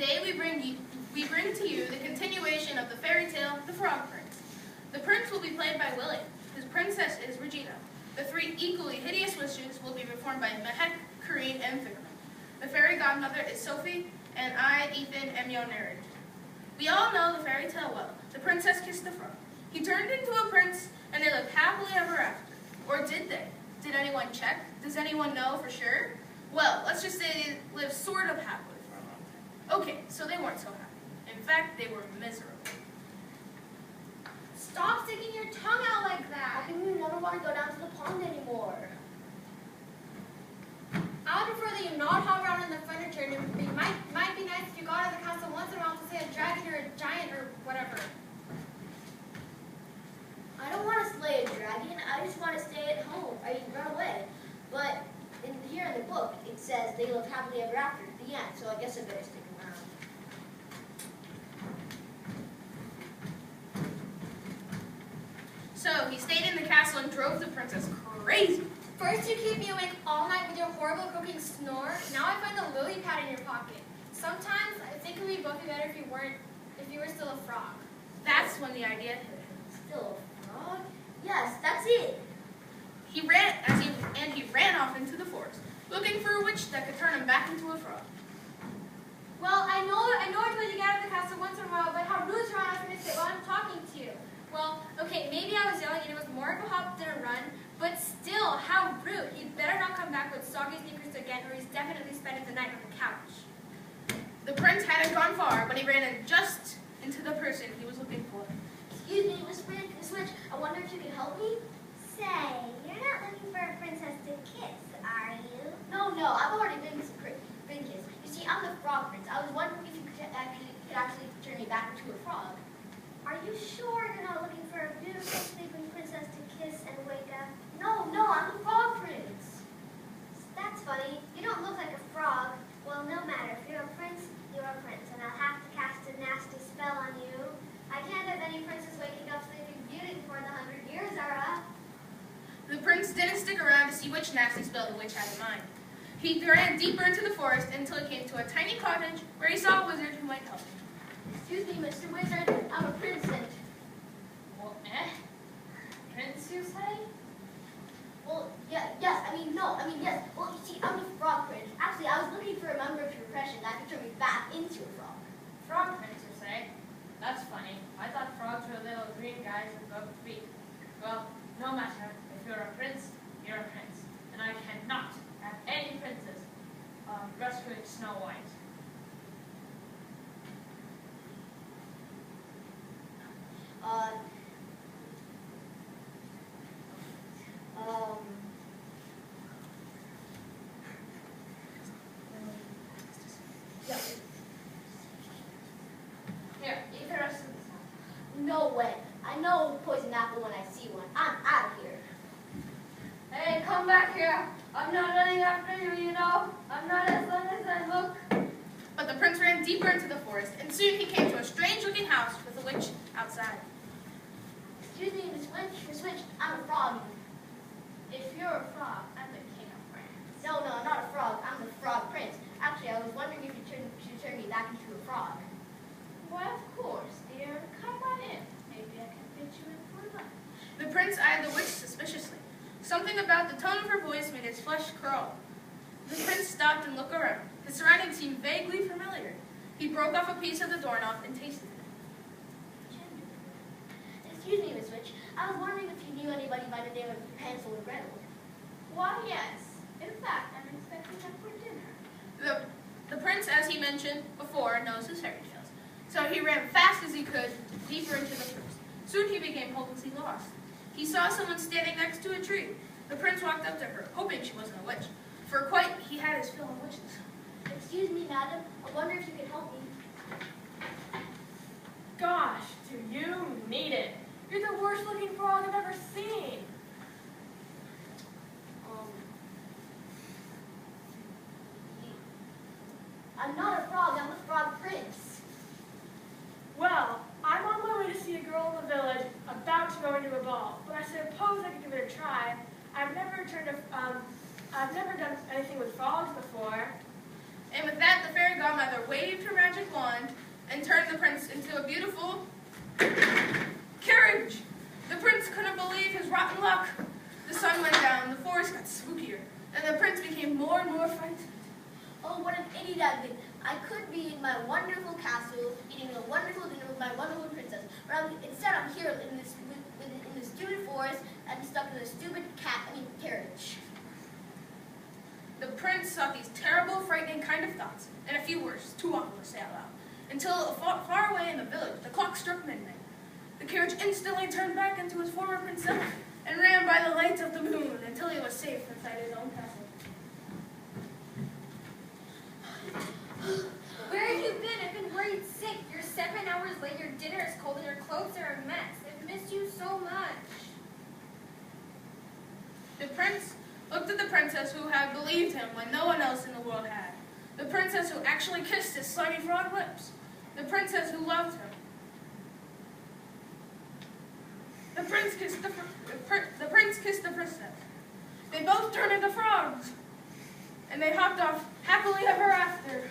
Today we bring to you the continuation of the fairy tale, The Frog Prince. The prince will be played by Willie. His princess is Regina. The three equally hideous witches will be performed by Mehek, Kareen, and Thickerman. The fairy godmother is Sophie, and I, Ethan, am your narrator. We all know the fairy tale well. The princess kissed the frog. He turned into a prince, and they lived happily ever after. Or did they? Did anyone check? Does anyone know for sure? Well, let's just say they lived sort of happily for a long time. Okay, so they weren't so happy. In fact, they were miserable. Stop sticking your tongue out like that. How can you never want to go down to the pond anymore? I would prefer that you not hop around in the furniture, and it might be nice if you got out of the castle once in a while to say a dragon or a giant or whatever. I don't want to slay a dragon. I just want to stay at home. Run away. But here in the book, it says they lived happily ever after at the end, so I guess I better stick around. So he stayed in the castle and drove the princess crazy. First you keep me awake all night with your horrible croaking snore. Now I find a lily pad in your pocket. Sometimes I think it would be both be better if you were still a frog. That's when the idea hit him. Still a frog? Yes, that's it. He ran off into the forest, looking for a witch that could turn him back into a frog. Well, I know I told you to get out of the castle once in a while, but how rude to run off into it while I'm talking to you. Well, okay, maybe I was yelling and it was more of a hop than a run, but still, how rude. He'd better not come back with soggy sneakers again, or he's definitely spending the night on the couch. The prince hadn't gone far when he ran in just into the person he was looking for. Excuse me, Miss Witch, I wonder if you could help me? Say, you're not looking for a princess to kiss, are you? No, I've already been kissed. You see, I'm the frog prince. I was wondering if you could actually turn me back into a frog. Are you sure you're not looking for a beautiful sleeping princess to kiss and wake up? No, I'm the frog prince. That's funny. You don't look like a frog. Well, no matter. If you're a prince, you're a prince, and I'll have to cast a nasty spell on you. I can't have any princess waking up sleeping beauty before the 100 years are up. The prince didn't stick around to see which nasty spell the witch had in mind. He ran deeper into the forest until he came to a tiny cottage where he saw a wizard who might help him. Excuse me, Mr. Wizard, I'm a prince and... Well, Prince, you say? Well, yes. Well, you see, I'm the frog prince. Actually, I was looking for a member of your profession that could turn me back into a frog. Frog prince, you say? That's funny. I thought frogs were little green guys with webbed feet. Well, no matter. If you're a prince, you're a prince. And I cannot have any princess rescuing Snow White. Here, eat the rest of this one. No way. I know poison apple when I see one. I'm out of here. Hey, come back here. I'm not running after you, you know. I'm not as long as I look. But the prince ran deeper into the forest, and soon he came to a strange-looking house with a witch outside. Excuse me, Miss Witch, I'm a frog. If you're a frog, I'm the king of France. No, I'm not a frog. I'm the frog prince. Actually, I was wondering if you should turn me back into a frog. Why, of course, dear. Come on in. Maybe I can fit you in for lunch. The prince eyed the witch suspiciously. Something about the tone of her voice made his flesh crawl. The prince stopped and looked around. His surroundings seemed vaguely familiar. He broke off a piece of the doorknob and tasted it. Excuse me, Miss Witch. I was wondering if you knew anybody by the name of Hansel or Gretel. Why, yes. In fact, I'm expecting them for dinner. The prince, as he mentioned before, knows his fairy tales. So he ran fast as he could, deeper into the forest. Soon he became hopelessly lost. He saw someone standing next to a tree. The prince walked up to her, hoping she wasn't a witch, for quite he had his fill of witches. Excuse me, madam. I wonder if you could help me. Gosh, do you need it? You're the worst looking frog I've ever seen. I'm not a frog. I'm the frog prince. Well, I'm on my way to see a girl in the village about to go into a ball, but I suppose I could give it a try. I've never done anything with frogs before. And with that, the fairy godmother waved her magic wand the prince into a beautiful carriage. The prince couldn't believe his rotten luck. The sun went down, the forest got spookier, and the prince became more and more frightened. Oh, what an idiot I've been. I could be in my wonderful castle, eating a wonderful dinner with my wonderful princess. But instead I'm here in this stupid forest and stuck in a stupid carriage. The prince thought these terrible, frightening kind of thoughts, and a few words too awful to say out loud, until far away in the village, the clock struck midnight. The carriage instantly turned back into his former prince self and ran by the light of the moon until he was safe inside his own castle. Where have you been? I've been worried sick. You're 7 hours late, your dinner is cold, and your clothes are a mess. I've missed you so much. The prince looked at the princess who had believed him when no one else in the world had. The princess who actually kissed his slimy frog lips. The princess who loved him. The prince kissed the princess. They both turned into frogs. And they hopped off happily ever after.